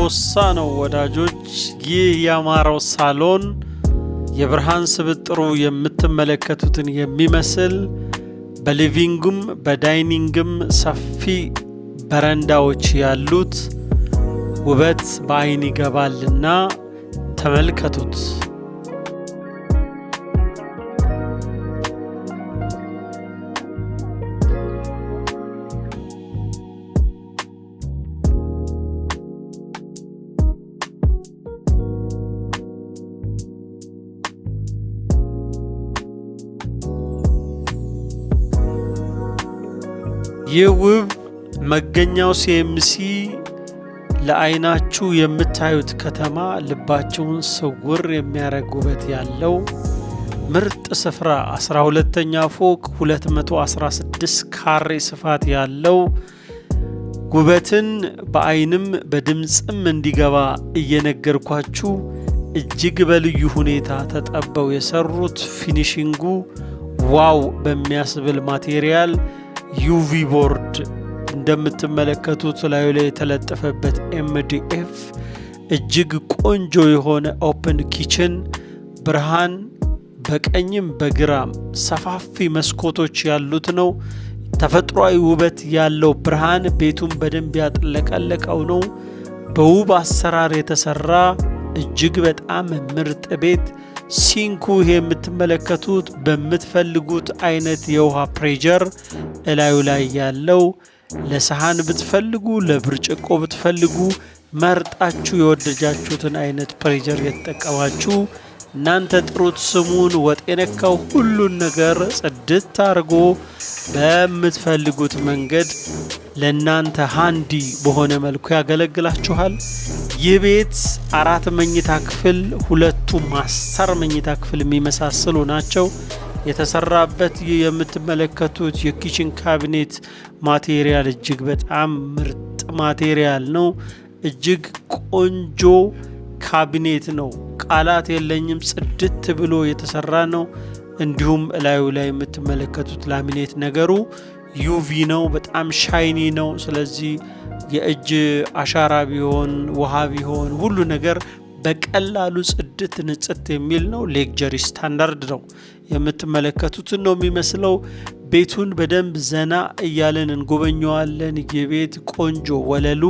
አንበሳ ነው ወዳጆች። ይህ ያማረው ሳሎን የብርሃን ስብጥሩ የምትመለከቱትን የሚመስል በሊቪንግም በዳይኒንግም ሰፊ በረንዳዎች ያሉት ውበት በአይን ይገባልና ተመልከቱት። ይህ ውብ መገኛው ሲኤምሲ ለአይናችሁ የምታዩት ከተማ ልባችሁን ስውር የሚያደርግ ውበት ያለው ምርጥ ስፍራ 12ኛ ፎቅ 216 ካሬ ስፋት ያለው ውበትን በአይንም በድምጽም እንዲገባ እየነገርኳችሁ እጅግ በልዩ ሁኔታ ተጠበው የሰሩት ፊኒሺንጉ ዋው በሚያስብል ማቴሪያል ዩቪ ቦርድ እንደምትመለከቱት ላዩ ላይ የተለጠፈበት ኤምዲኤፍ እጅግ ቆንጆ የሆነ ኦፕን ኪችን ብርሃን በቀኝም በግራም ሰፋፊ መስኮቶች ያሉት ነው። ተፈጥሯዊ ውበት ያለው ብርሃን ቤቱን በደንብ ያጥለቀለቀው ነው። በውብ አሰራር የተሰራ እጅግ በጣም ምርጥ ቤት። ሲንኩ ይሄ የምትመለከቱት በምትፈልጉት አይነት የውሃ ፕሬጀር እላዩ ላይ ያለው ለሰሃን ብትፈልጉ ለብርጭቆ ብትፈልጉ መርጣችሁ የወደጃችሁትን አይነት ፕሬጀር የተጠቀማችሁ እናንተ ጥሩት። ስሙን ወጥ የነካው ሁሉን ነገር ጽድት አድርጎ በምትፈልጉት መንገድ ለናንተ ሃንዲ በሆነ መልኩ ያገለግላችኋል። ይህ ቤት 4 መኝታ ክፍል 2 ማስተር መኝታ ክፍል የሚመሳሰሉ ናቸው። የተሰራበት የምትመለከቱት የኪችን ካቢኔት ማቴሪያል እጅግ በጣም ምርጥ ማቴሪያል ነው። እጅግ ቆንጆ ካቢኔት ነው። ቃላት የለኝም። ጽድት ብሎ የተሰራ ነው። እንዲሁም እላዩ ላይ የምትመለከቱት ላሚኔት ነገሩ ዩቪ ነው። በጣም ሻይኒ ነው። ስለዚህ የእጅ አሻራ ቢሆን ውሃ ቢሆን ሁሉ ነገር በቀላሉ ጽድት ንጽት የሚል ነው። ሌክጀሪ ስታንዳርድ ነው። የምትመለከቱትን ነው የሚመስለው። ቤቱን በደንብ ዘና እያለን እንጎበኘዋለን። የቤት ቆንጆ ወለሉ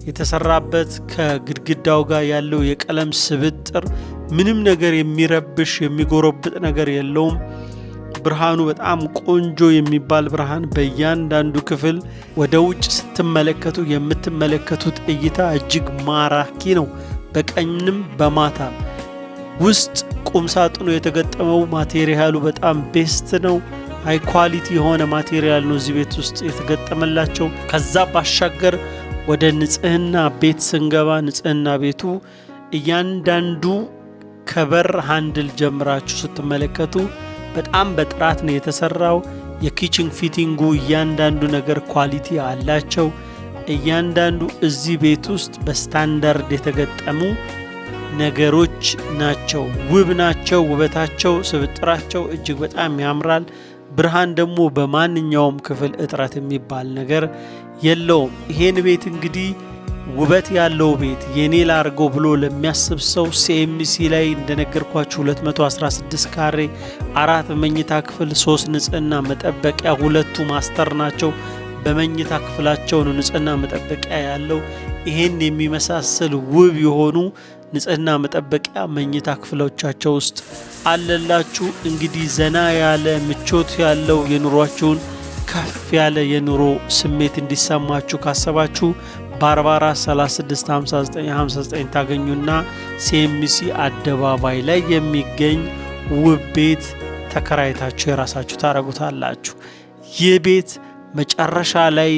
የተሰራበት ከግድግዳው ጋር ያለው የቀለም ስብጥር ምንም ነገር የሚረብሽ የሚጎረብጥ ነገር የለውም። ብርሃኑ በጣም ቆንጆ የሚባል ብርሃን በእያንዳንዱ ክፍል ወደ ውጭ ስትመለከቱ የምትመለከቱት እይታ እጅግ ማራኪ ነው። በቀኝም በማታም ውስጥ ቁምሳጥኑ የተገጠመው ማቴሪያሉ በጣም ቤስት ነው። ሃይ ኳሊቲ የሆነ ማቴሪያል ነው እዚህ ቤት ውስጥ የተገጠመላቸው። ከዛ ባሻገር ወደ ንጽህና ቤት ስንገባ ንጽህና ቤቱ እያንዳንዱ ከበር ሃንድል ጀምራችሁ ስትመለከቱ በጣም በጥራት ነው የተሰራው። የኪችን ፊቲንጉ እያንዳንዱ ነገር ኳሊቲ አላቸው። እያንዳንዱ እዚህ ቤት ውስጥ በስታንዳርድ የተገጠሙ ነገሮች ናቸው። ውብ ናቸው። ውበታቸው ስብጥራቸው እጅግ በጣም ያምራል። ብርሃን ደግሞ በማንኛውም ክፍል እጥረት የሚባል ነገር የለውም። ይሄን ቤት እንግዲህ ውበት ያለው ቤት የኔ ላርጎ ብሎ ለሚያስብ ሰው ሲኤምሲ ላይ እንደነገርኳችሁ 216 ካሬ 4 መኝታ ክፍል 3 ንጽህና መጠበቂያ 2 ማስተር ናቸው። በመኝታ ክፍላቸው ነው ንጽህና መጠበቂያ ያለው። ይሄን የሚመሳሰል ውብ የሆኑ ንጽህና መጠበቂያ መኝታ ክፍሎቻቸው ውስጥ አለላችሁ። እንግዲህ ዘና ያለ ምቾት ያለው የኑሯችሁን ከፍ ያለ የኑሮ ስሜት እንዲሰማችሁ ካሰባችሁ በ44 36 59 59 ታገኙና ሲኤምሲ አደባባይ ላይ የሚገኝ ውብ ቤት ተከራይታችሁ የራሳችሁ ታረጉታላችሁ። ይህ ቤት መጨረሻ ላይ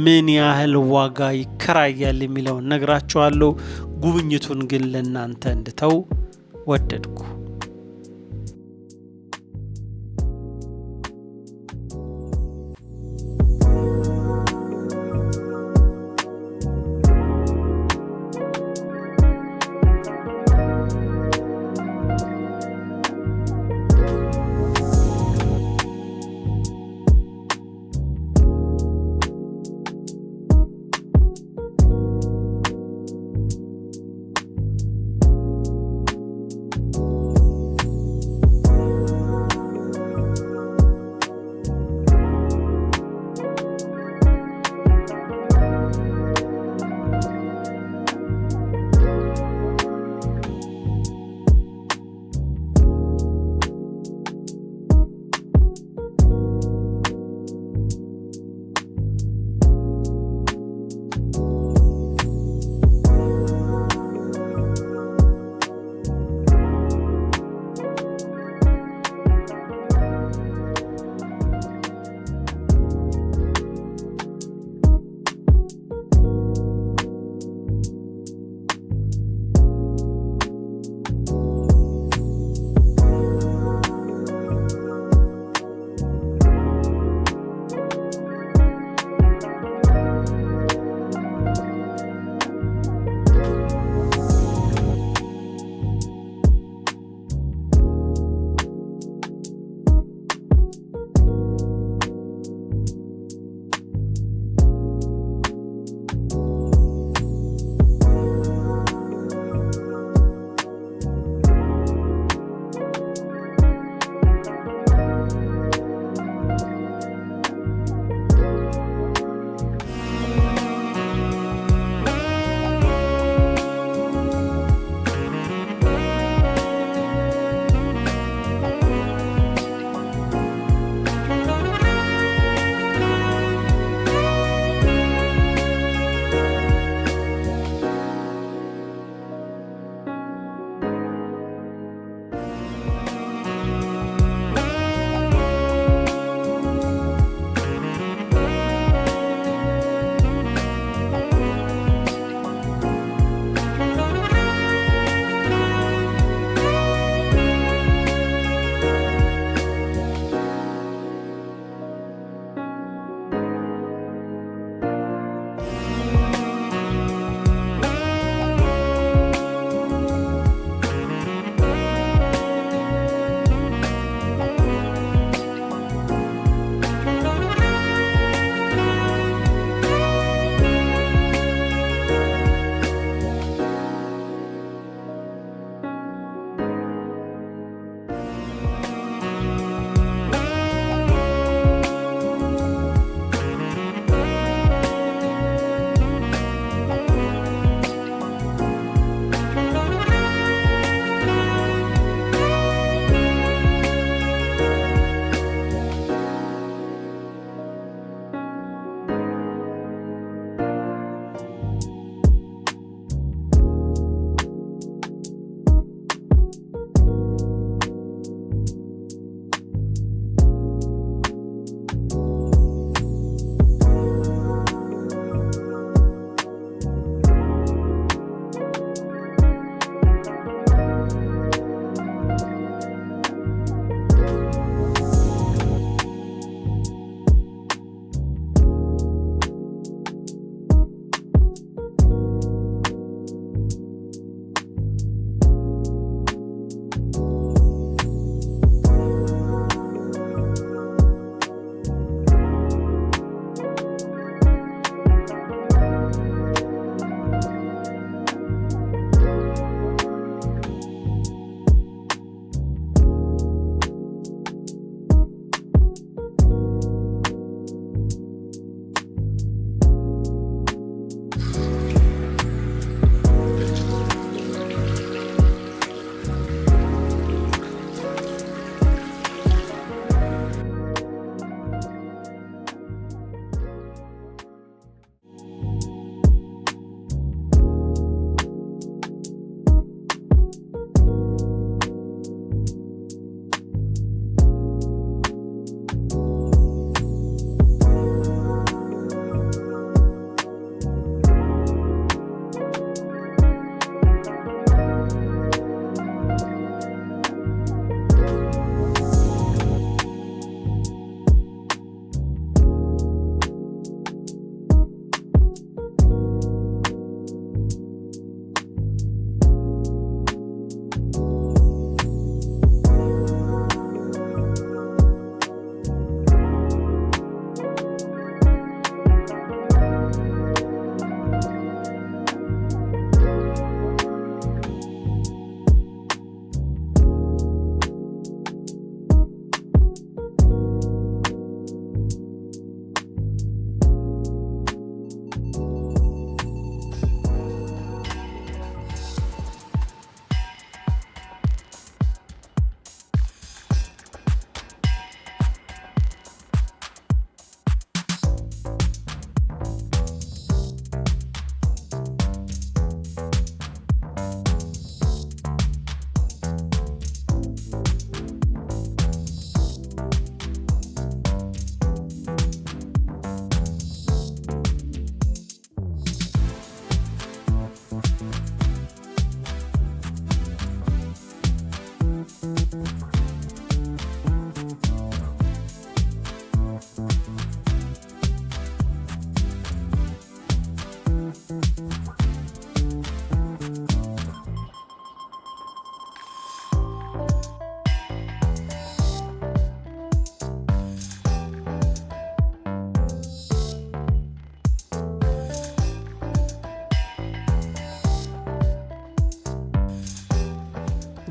ምን ያህል ዋጋ ይከራያል የሚለውን ነግራችኋለሁ። ጉብኝቱን ግን ለእናንተ እንድተው ወደድኩ።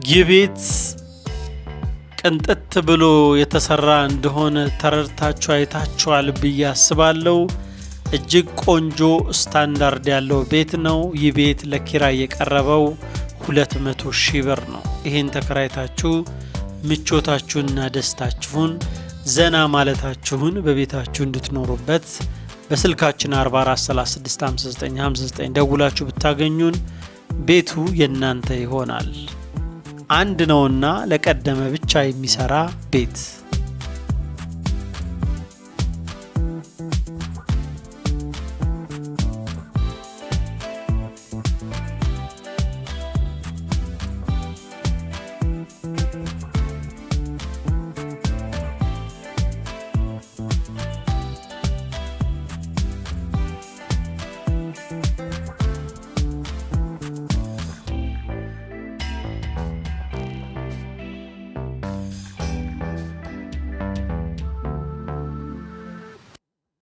ይህ ቤት ቅንጥት ብሎ የተሰራ እንደሆነ ተረድታችሁ አይታችኋል ብዬ አስባለሁ። እጅግ ቆንጆ ስታንዳርድ ያለው ቤት ነው። ይህ ቤት ለኪራይ የቀረበው 200,000 ብር ነው። ይሄን ተከራይታችሁ ምቾታችሁንና ደስታችሁን ዘና ማለታችሁን በቤታችሁ እንድትኖሩበት በስልካችን 44365959 ደውላችሁ ብታገኙን ቤቱ የናንተ ይሆናል። አንድ ነውና ለቀደመ ብቻ የሚሰራ ቤት